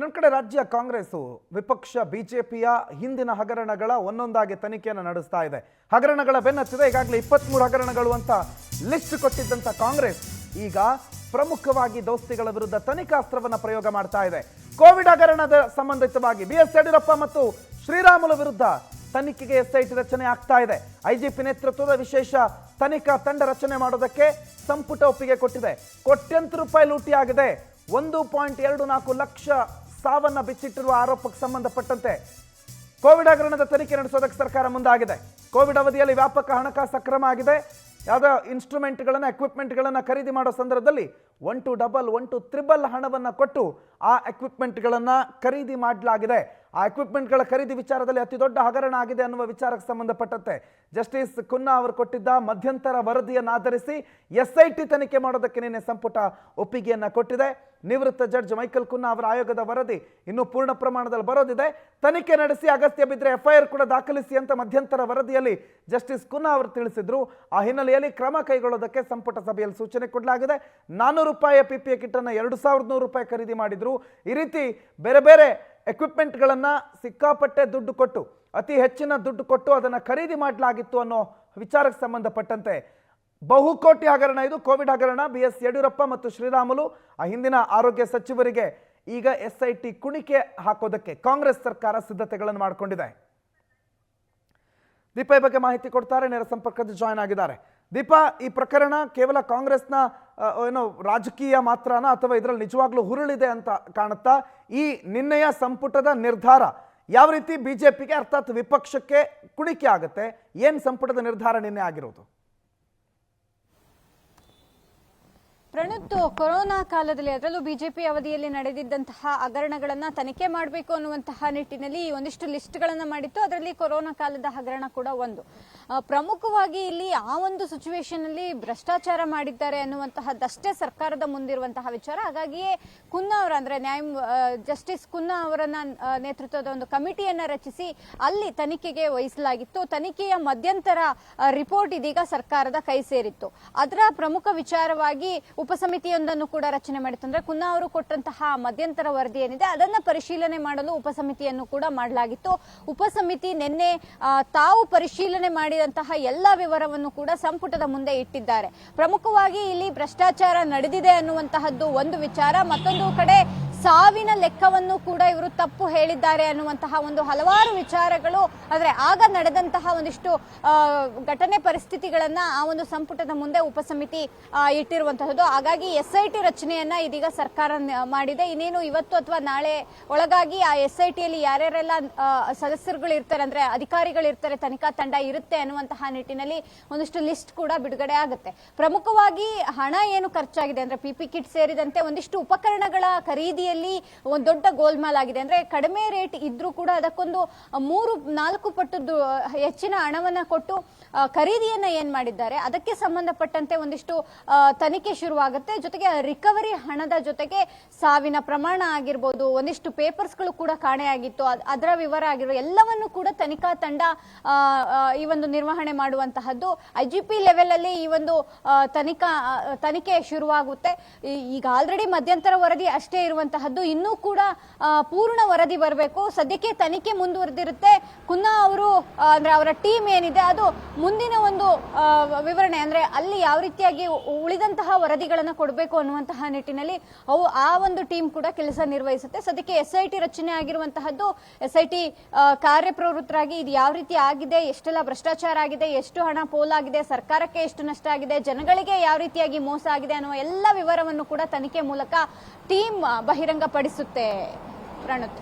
ಇನ್ನೊಂದು ಕಡೆ ರಾಜ್ಯ ಕಾಂಗ್ರೆಸ್ ವಿಪಕ್ಷ ಬಿಜೆಪಿಯ ಹಿಂದಿನ ಹಗರಣಗಳ ಒಂದೊಂದಾಗಿ ತನಿಖೆಯನ್ನು ನಡೆಸ್ತಾ ಇದೆ. ಹಗರಣಗಳ ಬೆನ್ನತ್ತಿದೆ. ಈಗಾಗಲೇ 23 ಹಗರಣಗಳು ಅಂತ ಲಿಸ್ಟ್ ಕೊಟ್ಟಿದ್ದಂತ ಕಾಂಗ್ರೆಸ್ ಈಗ ಪ್ರಮುಖವಾಗಿ ದೋಸ್ತಿಗಳ ವಿರುದ್ಧ ತನಿಖಾಸ್ತ್ರವನ್ನು ಪ್ರಯೋಗ ಮಾಡ್ತಾ ಇದೆ. ಕೋವಿಡ್ ಹಗರಣದ ಸಂಬಂಧಿತವಾಗಿ ಬಿಎಸ್ ಯಡಿಯೂರಪ್ಪ ಮತ್ತು ಶ್ರೀರಾಮುಲು ವಿರುದ್ಧ ತನಿಖೆಗೆ ಎಸ್ಐಟಿ ರಚನೆ ಆಗ್ತಾ ಇದೆ. ಐಜಿಪಿ ನೇತೃತ್ವದ ವಿಶೇಷ ತನಿಖಾ ತಂಡ ರಚನೆ ಮಾಡೋದಕ್ಕೆ ಸಂಪುಟ ಒಪ್ಪಿಗೆ ಕೊಟ್ಟಿದೆ. ಕೋಟ್ಯಂತರ ರೂಪಾಯಿ ಲೂಟಿಯಾಗಿದೆ. 1.24 ಲಕ್ಷ ಸಾವನ್ನ ಬಿಚ್ಚಿಟ್ಟಿರುವ ಆರೋಪಕ್ಕೆ ಸಂಬಂಧಪಟ್ಟಂತೆ ಕೋವಿಡ್ ಹಗರಣದ ತನಿಖೆ ನಡೆಸೋದಕ್ಕೆ ಸರ್ಕಾರ ಮುಂದಾಗಿದೆ. ಕೋವಿಡ್ ಅವಧಿಯಲ್ಲಿ ವ್ಯಾಪಕ ಹಣಕಾಸು ಅಕ್ರಮ ಆಗಿದೆ. ಯಾವುದೋ ಇನ್ಸ್ಟ್ರೂಮೆಂಟ್ಗಳನ್ನು ಎಕ್ವಿಪ್ಮೆಂಟ್ಗಳನ್ನು ಖರೀದಿ ಮಾಡೋ ಸಂದರ್ಭದಲ್ಲಿ 1 to 1 to 3 ಹಣವನ್ನು ಕೊಟ್ಟು ಆ ಎಕ್ವಿಪ್ಮೆಂಟ್ಗಳನ್ನು ಖರೀದಿ ಮಾಡಲಾಗಿದೆ. ಆ ಎಕ್ವಿಪ್ಮೆಂಟ್ಗಳ ಖರೀದಿ ವಿಚಾರದಲ್ಲಿ ಅತಿ ದೊಡ್ಡ ಹಗರಣ ಆಗಿದೆ ಅನ್ನುವ ವಿಚಾರಕ್ಕೆ ಸಂಬಂಧಪಟ್ಟಂತೆ ಜಸ್ಟಿಸ್ ಕುನ್ನಾ ಅವರು ಕೊಟ್ಟಿದ್ದ ಮಧ್ಯಂತರ ವರದಿಯನ್ನು ಆಧರಿಸಿ ಎಸ್ಐಟಿ ತನಿಖೆ ಮಾಡೋದಕ್ಕೆ ನಿನ್ನೆ ಸಂಪುಟ ಒಪ್ಪಿಗೆಯನ್ನು ಕೊಟ್ಟಿದೆ. ನಿವೃತ್ತ ಜಡ್ಜ್ ಮೈಕಲ್ ಕುನ್ನಾ ಅವರ ಆಯೋಗದ ವರದಿ ಇನ್ನೂ ಪೂರ್ಣ ಪ್ರಮಾಣದಲ್ಲಿ ಬರೋದಿದೆ. ತನಿಖೆ ನಡೆಸಿ ಅಗತ್ಯ ಬಿದ್ದರೆ ಎಫ್ಐಆರ್ ಕೂಡ ದಾಖಲಿಸಿ ಅಂತ ಮಧ್ಯಂತರ ವರದಿಯಲ್ಲಿ ಜಸ್ಟಿಸ್ ಕುನ್ನಾ ಅವರು ತಿಳಿಸಿದ್ರು. ಆ ಹಿನ್ನೆಲೆಯಲ್ಲಿ ಕ್ರಮ ಕೈಗೊಳ್ಳೋದಕ್ಕೆ ಸಂಪುಟ ಸಭೆಯಲ್ಲಿ ಸೂಚನೆ ಕೊಡಲಾಗಿದೆ. 400 ರೂಪಾಯಿಯ PPE ಕಿಟ್ ಅನ್ನು 2100 ರೂಪಾಯಿ ಖರೀದಿ ಮಾಡಿದ್ರು. ಈ ರೀತಿ ಬೇರೆ ಬೇರೆ ಎಕ್ವಿಪ್ಮೆಂಟ್ಗಳನ್ನು ಸಿಕ್ಕಾಪಟ್ಟೆ ದುಡ್ಡು ಕೊಟ್ಟು, ಅತಿ ಹೆಚ್ಚಿನ ದುಡ್ಡು ಕೊಟ್ಟು ಅದನ್ನು ಖರೀದಿ ಮಾಡಲಾಗಿತ್ತು ಅನ್ನೋ ವಿಚಾರಕ್ಕೆ ಸಂಬಂಧಪಟ್ಟಂತೆ ಬಹುಕೋಟಿ ಹಗರಣ ಇದು. ಕೋವಿಡ್ ಹಗರಣ. BS ಯಡಿಯೂರಪ್ಪ ಮತ್ತು ಶ್ರೀರಾಮುಲು ಆ ಹಿಂದಿನ ಆರೋಗ್ಯ ಸಚಿವರಿಗೆ ಈಗ SIT ಕುಣಿಕೆ ಹಾಕೋದಕ್ಕೆ ಕಾಂಗ್ರೆಸ್ ಸರ್ಕಾರ ಸಿದ್ಧತೆಗಳನ್ನು ಮಾಡಿಕೊಂಡಿದೆ. ದೀಪಾ ಈ ಬಗ್ಗೆ ಮಾಹಿತಿ ಕೊಡ್ತಾರೆ, ನೇರ ಸಂಪರ್ಕದ ಜಾಯ್ನ್ ಆಗಿದ್ದಾರೆ. ದೀಪಾ, ಈ ಪ್ರಕರಣ ಕೇವಲ ಕಾಂಗ್ರೆಸ್ನ ಏನೋ ರಾಜಕೀಯ ಮಾತ್ರನಾ ಅಥವಾ ಇದರಲ್ಲಿ ನಿಜವಾಗ್ಲೂ ಹುರುಳಿದೆ ಅಂತ ಕಾಣುತ್ತಾ? ಈ ನಿನ್ನೆಯ ಸಂಪುಟದ ನಿರ್ಧಾರ ಯಾವ ರೀತಿ ಬಿಜೆಪಿಗೆ ಅರ್ಥಾತ್ ವಿಪಕ್ಷಕ್ಕೆ ಕುಣಿಕೆ ಆಗುತ್ತೆ? ಏನು ಸಂಪುಟದ ನಿರ್ಧಾರ ನಿನ್ನೆ ಆಗಿರೋದು? ಪ್ರಣತ್, ಕೊರೋನಾ ಕಾಲದಲ್ಲಿ ಅದರಲ್ಲೂ ಬಿಜೆಪಿ ಅವಧಿಯಲ್ಲಿ ನಡೆದಿದ್ದಂತಹ ಹಗರಣಗಳನ್ನ ತನಿಖೆ ಮಾಡಬೇಕು ಅನ್ನುವಂತಹ ನಿಟ್ಟಿನಲ್ಲಿ ಒಂದಿಷ್ಟು ಲಿಸ್ಟ್ಗಳನ್ನ ಮಾಡಿತ್ತು. ಅದರಲ್ಲಿ ಕೊರೋನಾ ಕಾಲದ ಹಗರಣ ಕೂಡ ಒಂದು. ಪ್ರಮುಖವಾಗಿ ಇಲ್ಲಿ ಆ ಒಂದು ಸಿಚುವೇಶನ್ ಅಲ್ಲಿ ಭ್ರಷ್ಟಾಚಾರ ಮಾಡಿದ್ದಾರೆ ಅನ್ನುವಂತಹದ್ದಷ್ಟೇ ಸರ್ಕಾರದ ಮುಂದಿರುವಂತಹ ವಿಚಾರ. ಹಾಗಾಗಿಯೇ ಕುನ್ನಾ ಅವರ ಅಂದ್ರೆ ಜಸ್ಟಿಸ್ ಕುನ್ನಾ ಅವರನ್ನ ನೇತೃತ್ವದ ಒಂದು ಕಮಿಟಿಯನ್ನ ರಚಿಸಿ ಅಲ್ಲಿ ತನಿಖೆಗೆ ವಹಿಸಲಾಗಿತ್ತು. ತನಿಖೆಯ ಮಧ್ಯಂತರ ರಿಪೋರ್ಟ್ ಇದೀಗ ಸರ್ಕಾರದ ಕೈ ಸೇರಿತ್ತು. ಅದರ ಪ್ರಮುಖ ವಿಚಾರವಾಗಿ ಉಪಸಮಿತಿಯೊಂದನ್ನು ಕೂಡ ರಚನೆ ಮಾಡಿತ್ತು. ಅಂದ್ರೆ ಕುನ್ನಾ ಅವರು ಕೊಟ್ಟಂತಹ ಮಧ್ಯಂತರ ವರದಿ ಏನಿದೆ ಅದನ್ನ ಪರಿಶೀಲನೆ ಮಾಡಲು ಉಪಸಮಿತಿಯನ್ನು ಕೂಡ ಮಾಡಲಾಗಿತ್ತು. ಉಪಸಮಿತಿ ನಿನ್ನೆ ತಾವು ಪರಿಶೀಲನೆ ಮಾಡಿದಂತಹ ಎಲ್ಲ ವಿವರವನ್ನು ಕೂಡ ಸಂಪುಟದ ಮುಂದೆ ಇಟ್ಟಿದ್ದಾರೆ. ಪ್ರಮುಖವಾಗಿ ಇಲ್ಲಿ ಭ್ರಷ್ಟಾಚಾರ ನಡೆದಿದೆ ಅನ್ನುವಂತಹದ್ದು ಒಂದು ವಿಚಾರ. ಮತ್ತೊಂದು ಕಡೆ ಸಾವಿನ ಲೆಕ್ಕವನ್ನು ಕೂಡ ಇವರು ತಪ್ಪು ಹೇಳಿದ್ದಾರೆ ಅನ್ನುವಂತಹ ಒಂದು ಹಲವಾರು ವಿಚಾರಗಳು, ಆದ್ರೆ ಆಗ ನಡೆದಂತಹ ಒಂದಿಷ್ಟು ಘಟನೆ ಪರಿಸ್ಥಿತಿಗಳನ್ನ ಆ ಒಂದು ಸಂಪುಟದ ಮುಂದೆ ಉಪಸಮಿತಿ ಇಟ್ಟಿರುವಂತಹದ್ದು. ಹಾಗಾಗಿ SIT ರಚನೆಯನ್ನ ಇದೀಗ ಸರ್ಕಾರ ಮಾಡಿದೆ. ಇನ್ನೇನು ಇವತ್ತು ಅಥವಾ ನಾಳೆ ಒಳಗಾಗಿ ಆ SITಯಲ್ಲಿ ಯಾರ್ಯಾರೆಲ್ಲ ಸದಸ್ಯರುಗಳು ಇರ್ತಾರೆ, ಅಂದ್ರೆ ಅಧಿಕಾರಿಗಳು ಇರ್ತಾರೆ, ತನಿಖಾ ತಂಡ ಇರುತ್ತೆ ಅನ್ನುವಂತಹ ನಿಟ್ಟಿನಲ್ಲಿ ಒಂದಿಷ್ಟು ಲಿಸ್ಟ್ ಕೂಡ ಬಿಡುಗಡೆ ಆಗುತ್ತೆ. ಪ್ರಮುಖವಾಗಿ ಹಣ ಏನು ಖರ್ಚಾಗಿದೆ ಅಂದ್ರೆ PPE ಕಿಟ್ ಸೇರಿದಂತೆ ಒಂದಿಷ್ಟು ಉಪಕರಣಗಳ ಖರೀದಿ ಒಂದು ದೊಡ್ಡ ಗೋಲ್ಮಾಲ್ ಆಗಿದೆ. ಅಂದ್ರೆ ಕಡಿಮೆ ರೇಟ್ ಇದ್ರೂ ಕೂಡ ಅದಕ್ಕೊಂದು 3-4 ಪಟ್ಟು ಹೆಚ್ಚಿನ ಹಣವನ್ನ ಕೊಟ್ಟು ಖರೀದಿಯನ್ನ ಏನ್ ಮಾಡಿದ್ದಾರೆ ಅದಕ್ಕೆ ಸಂಬಂಧಪಟ್ಟಂತೆ ಒಂದಿಷ್ಟು ತನಿಖೆ ಶುರುವಾಗುತ್ತೆ. ಜೊತೆಗೆ ರಿಕವರಿ ಹಣದ ಜೊತೆಗೆ ಸಾವಿನ ಪ್ರಮಾಣ ಆಗಿರ್ಬೋದು, ಒಂದಿಷ್ಟು ಪೇಪರ್ಸ್ಗಳು ಕೂಡ ಕಾಣೆಯಾಗಿತ್ತು, ಅದರ ವಿವರ ಆಗಿರೋ ಎಲ್ಲವನ್ನು ಕೂಡ ತನಿಖಾ ತಂಡ ಈ ಒಂದು ನಿರ್ವಹಣೆ ಮಾಡುವಂತಹದ್ದು. IGP ಲೆವೆಲ್ ಅಲ್ಲಿ ಈ ಒಂದು ತನಿಖೆ ಶುರುವಾಗುತ್ತೆ. ಈಗ ಆಲ್ರೆಡಿ ಮಧ್ಯಂತರ ವರದಿ ಅಷ್ಟೇ ಇರುವಂತಹದ್ದು. ಇನ್ನೂ ಕೂಡ ಪೂರ್ಣ ವರದಿ ಬರಬೇಕು. ಸದ್ಯಕ್ಕೆ ತನಿಖೆ ಮುಂದುವರೆದಿರುತ್ತೆ. ಕುನ್ನಾ ಅವರು ಅಂದ್ರೆ ಅವರ ಟೀಮ್ ಏನಿದೆ ಅದು ಮುಂದಿನ ಒಂದು ವಿವರಣೆ ಅಂದ್ರೆ ಅಲ್ಲಿ ಯಾವ ರೀತಿಯಾಗಿ ಉಳಿದಂತಹ ವರದಿಗಳನ್ನ ಕೊಡಬೇಕು ಅನ್ನುವಂತಹ ನಿಟ್ಟಿನಲ್ಲಿ ಆ ಒಂದು ಟೀಮ್ ಕೂಡ ಕೆಲಸ ನಿರ್ವಹಿಸುತ್ತೆ. ಸದ್ಯಕ್ಕೆ SIT ರಚನೆ ಆಗಿರುವಂತಹದ್ದು. SIT ಕಾರ್ಯಪ್ರವೃತ್ತರಾಗಿ ಇದು ಯಾವ ರೀತಿ ಆಗಿದೆ, ಎಷ್ಟೆಲ್ಲ ಭ್ರಷ್ಟಾಚಾರ ಆಗಿದೆ, ಎಷ್ಟು ಹಣ ಪೋಲಾಗಿದೆ, ಸರ್ಕಾರಕ್ಕೆ ಎಷ್ಟು ನಷ್ಟ ಆಗಿದೆ, ಜನಗಳಿಗೆ ಯಾವ ರೀತಿಯಾಗಿ ಮೋಸ ಆಗಿದೆ ಅನ್ನುವ ಎಲ್ಲ ವಿವರವನ್ನು ಕೂಡ ತನಿಖೆ ಮೂಲಕ ಟೀಮ್ ಬಹಿರಂಗಪಡಿಸುತ್ತೆ. ಪ್ರಣತ್.